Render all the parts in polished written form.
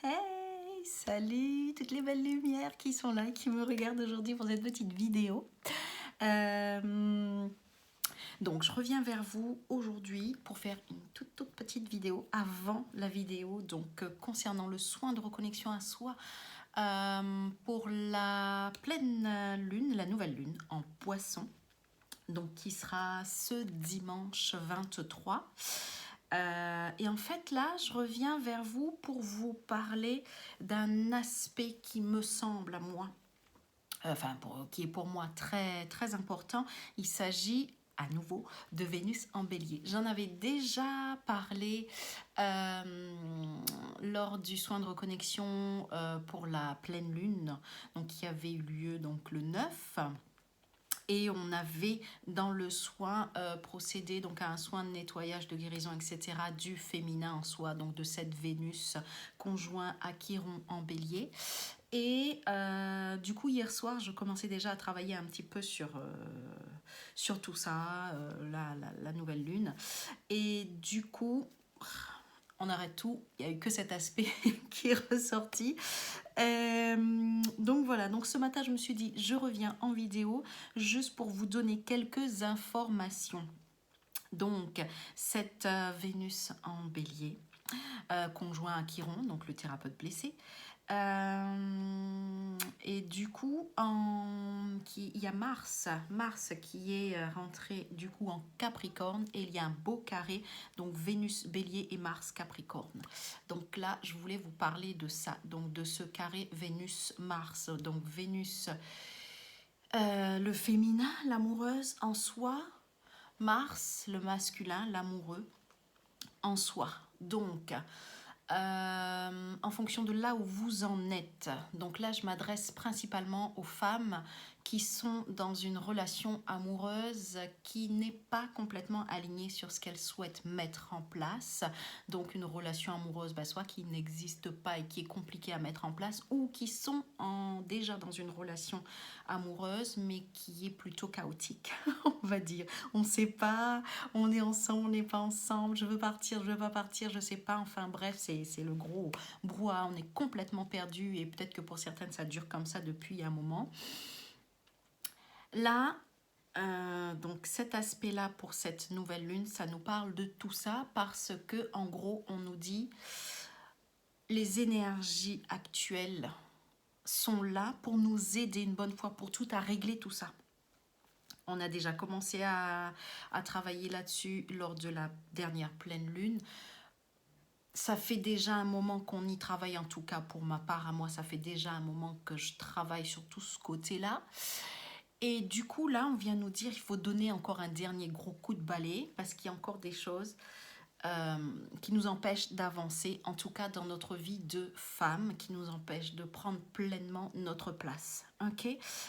Hey, salut toutes les belles lumières qui sont là, qui me regardent aujourd'hui pour cette petite vidéo. Donc je reviens vers vous aujourd'hui pour faire une toute petite vidéo avant la vidéo concernant le soin de reconnexion à soi pour la pleine lune, la nouvelle lune en Poisson, donc qui sera ce dimanche 23. Et en fait là je reviens vers vous pour vous parler d'un aspect qui me semble à moi, qui est pour moi très important. Il s'agit à nouveau de Vénus en Bélier. J'en avais déjà parlé lors du soin de reconnexion pour la pleine lune, donc qui avait eu lieu donc le 9. Et on avait dans le soin procédé donc à un soin de nettoyage, de guérison, etc. du féminin en soi, donc de cette Vénus conjoint à Chiron en Bélier. Et du coup hier soir je commençais déjà à travailler un petit peu sur tout ça, la nouvelle lune. Et du coup on arrête tout, il n'y a eu que cet aspect qui est ressorti. Donc voilà, donc ce matin je me suis dit je reviens en vidéo juste pour vous donner quelques informations. Donc cette Vénus en Bélier, conjoint à Chiron, donc le thérapeute blessé, et du coup il y a Mars qui est rentré du coup en Capricorne, et il y a un beau carré, donc Vénus Bélier et Mars Capricorne. Donc là je voulais vous parler de ça, donc de ce carré Vénus Mars. Donc Vénus, le féminin, l'amoureuse en soi, Mars le masculin, l'amoureux en soi. Donc en fonction de là où vous en êtes. Donc là, je m'adresse principalement aux femmes qui sont dans une relation amoureuse qui n'est pas complètement alignée sur ce qu'elles souhaitent mettre en place. Donc une relation amoureuse, soit qui n'existe pas et qui est compliquée à mettre en place, ou qui sont déjà dans une relation amoureuse mais qui est plutôt chaotique, on va dire. On ne sait pas, on est ensemble, on n'est pas ensemble, je veux partir, je veux pas partir, je sais pas, enfin bref, c'est le gros brouhaha, on est complètement perdu, et peut-être que pour certaines ça dure comme ça depuis un moment. Là, donc cet aspect-là pour cette nouvelle lune, ça nous parle de tout ça parce que en gros on nous dit les énergies actuelles sont là pour nous aider une bonne fois pour toutes à régler tout ça. On a déjà commencé à travailler là-dessus lors de la dernière pleine lune. Ça fait déjà un moment qu'on y travaille, en tout cas pour ma part, à moi, ça fait déjà un moment que je travaille sur tout ce côté-là. Et du coup, là, on vient nous dire qu'il faut donner encore un dernier gros coup de balai parce qu'il y a encore des choses qui nous empêchent d'avancer, en tout cas dans notre vie de femme, qui nous empêchent de prendre pleinement notre place. Ok ?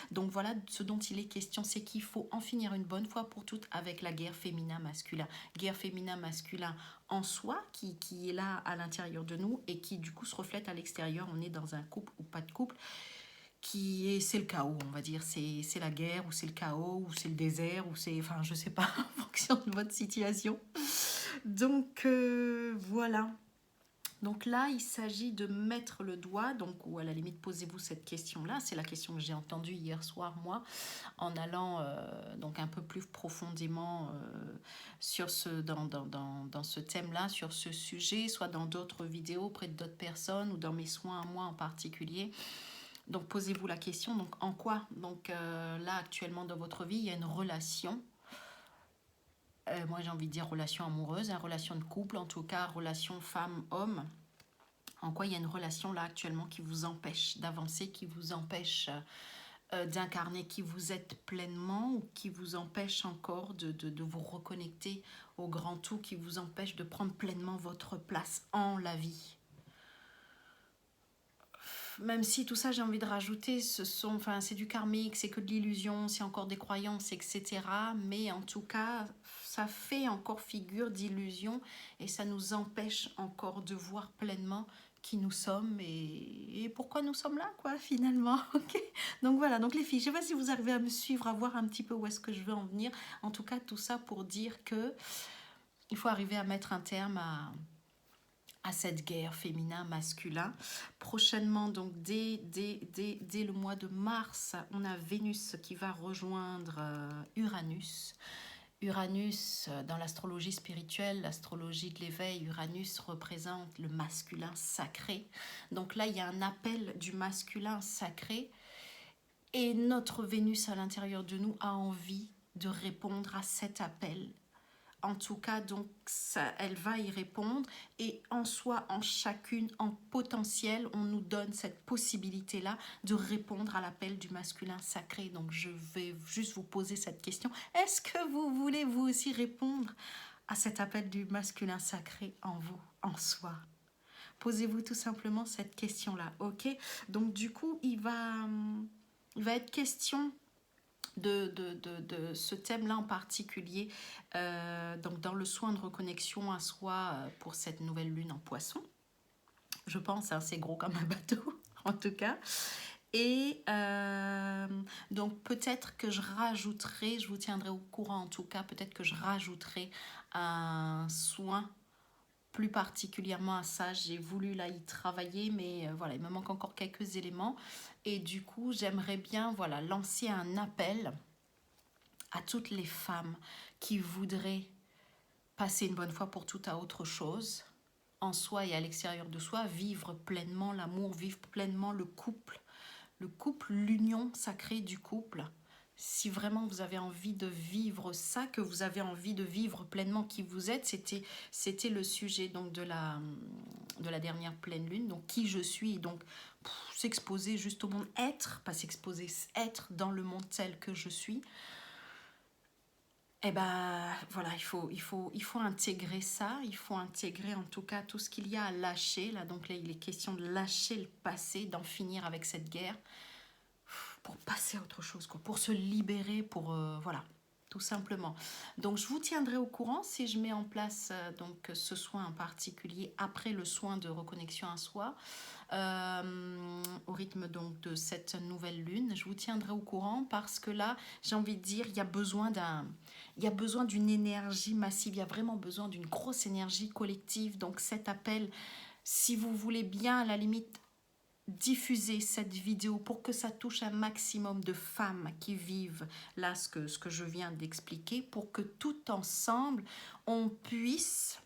Donc voilà, ce dont il est question, c'est qu'il faut en finir une bonne fois pour toutes avec la guerre féminin-masculin. Guerre féminin-masculin en soi, qui est là à l'intérieur de nous et qui du coup se reflète à l'extérieur. On est dans un couple ou pas de couple, c'est le chaos, on va dire, c'est la guerre, ou c'est le chaos, ou c'est le désert, ou c'est, enfin je sais pas, en fonction de votre situation. Donc voilà. Donc là, il s'agit de mettre le doigt, donc, ou à la limite posez-vous cette question-là, c'est la question que j'ai entendue hier soir, moi, en allant donc un peu plus profondément sur dans ce thème-là, sur ce sujet, soit dans d'autres vidéos auprès de d'autres personnes, ou dans mes soins à moi en particulier. Donc posez-vous la question, donc en quoi, donc là actuellement dans votre vie, il y a une relation, moi j'ai envie de dire relation amoureuse, relation de couple, en tout cas relation femme-homme, en quoi il y a une relation là actuellement qui vous empêche d'avancer, qui vous empêche d'incarner qui vous êtes pleinement, ou qui vous empêche encore de vous reconnecter au grand tout, qui vous empêche de prendre pleinement votre place en la vie. Même si tout ça, j'ai envie de rajouter, c'est du karmique, c'est que de l'illusion, c'est encore des croyances, etc. Mais en tout cas, ça fait encore figure d'illusion, et ça nous empêche encore de voir pleinement qui nous sommes et pourquoi nous sommes là, quoi, finalement. Okay, donc voilà, donc les filles, je ne sais pas si vous arrivez à me suivre, à voir un petit peu où est-ce que je veux en venir. En tout cas, tout ça pour dire que il faut arriver à mettre un terme à cette guerre féminin-masculin. Prochainement, donc dès le mois de mars, on a Vénus qui va rejoindre Uranus. Uranus, dans l'astrologie spirituelle, l'astrologie de l'éveil, Uranus représente le masculin sacré. Donc là, il y a un appel du masculin sacré et notre Vénus à l'intérieur de nous a envie de répondre à cet appel. En tout cas, donc, elle va y répondre et en soi, en chacune, en potentiel, on nous donne cette possibilité-là de répondre à l'appel du masculin sacré. Donc, je vais juste vous poser cette question. Est-ce que vous voulez vous aussi répondre à cet appel du masculin sacré en vous, en soi? Posez-vous tout simplement cette question-là, ok? Donc, du coup, il va être question de ce thème-là en particulier, donc dans le soin de reconnexion à soi pour cette nouvelle lune en poisson. Je pense, hein, c'est gros comme un bateau, en tout cas. Et donc peut-être que je rajouterai, je vous tiendrai au courant en tout cas, peut-être que je rajouterai un soin plus particulièrement à ça. J'ai voulu là y travailler, mais voilà, il me manque encore quelques éléments. Et du coup, j'aimerais bien voilà, lancer un appel à toutes les femmes qui voudraient passer une bonne fois pour toutes à autre chose, en soi et à l'extérieur de soi, vivre pleinement l'amour, vivre pleinement le couple, l'union sacrée du couple. Si vraiment vous avez envie de vivre ça, que vous avez envie de vivre pleinement qui vous êtes, c'était le sujet donc de la dernière pleine lune, donc qui je suis, donc s'exposer juste au monde, être, pas s'exposer, être dans le monde tel que je suis. Eh ben voilà, il faut intégrer ça, il faut intégrer en tout cas tout ce qu'il y a à lâcher. Là, donc là, il est question de lâcher le passé, d'en finir avec cette guerre pour passer à autre chose, quoi, pour se libérer, pour voilà, tout simplement. Donc je vous tiendrai au courant si je mets en place donc ce soin en particulier après le soin de reconnexion à soi. Au rythme donc de cette nouvelle lune, je vous tiendrai au courant parce que là, j'ai envie de dire, il y a besoin d'une énergie massive, il y a vraiment besoin d'une grosse énergie collective. Donc cet appel, si vous voulez bien à la limite diffuser cette vidéo pour que ça touche un maximum de femmes qui vivent là ce que je viens d'expliquer, pour que tout ensemble on puisse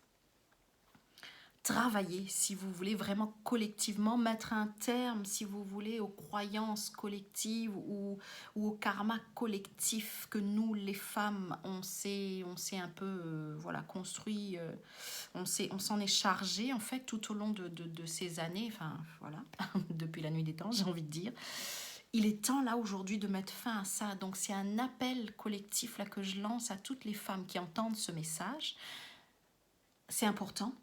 travailler, si vous voulez, vraiment collectivement, mettre un terme, si vous voulez, aux croyances collectives ou au karma collectif que nous, les femmes, on s'est un peu voilà, construit, on s'en est chargé, en fait, tout au long de ces années, enfin, voilà, depuis la nuit des temps, j'ai envie de dire. Il est temps, là, aujourd'hui, de mettre fin à ça. Donc, c'est un appel collectif, là, que je lance à toutes les femmes qui entendent ce message. C'est important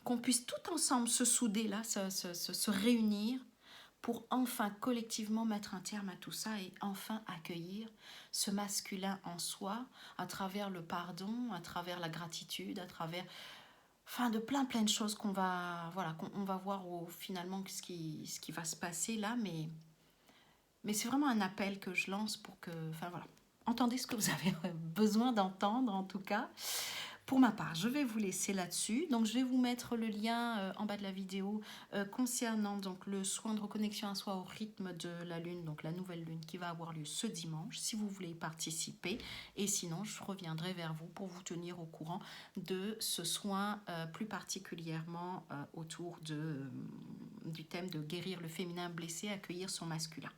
qu'on puisse tout ensemble se souder là, se réunir pour enfin collectivement mettre un terme à tout ça et enfin accueillir ce masculin en soi à travers le pardon, à travers la gratitude, à travers enfin de plein de choses qu'on va voilà qu'on va voir finalement ce qui va se passer là, mais c'est vraiment un appel que je lance pour que enfin voilà, entendez ce que vous avez besoin d'entendre en tout cas. Pour ma part, je vais vous laisser là-dessus. Donc, je vais vous mettre le lien en bas de la vidéo concernant donc, le soin de reconnexion à soi au rythme de la lune, donc la nouvelle lune qui va avoir lieu ce dimanche, si vous voulez y participer. Et sinon, je reviendrai vers vous pour vous tenir au courant de ce soin plus particulièrement autour du thème de guérir le féminin blessé, accueillir son masculin.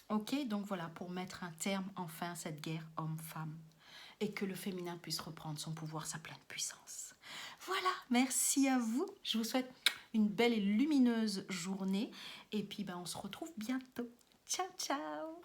Ok, donc voilà, pour mettre un terme enfin à cette guerre homme-femme. Et que le féminin puisse reprendre son pouvoir, sa pleine puissance. Voilà, merci à vous. Je vous souhaite une belle et lumineuse journée. Et puis, on se retrouve bientôt. Ciao, ciao.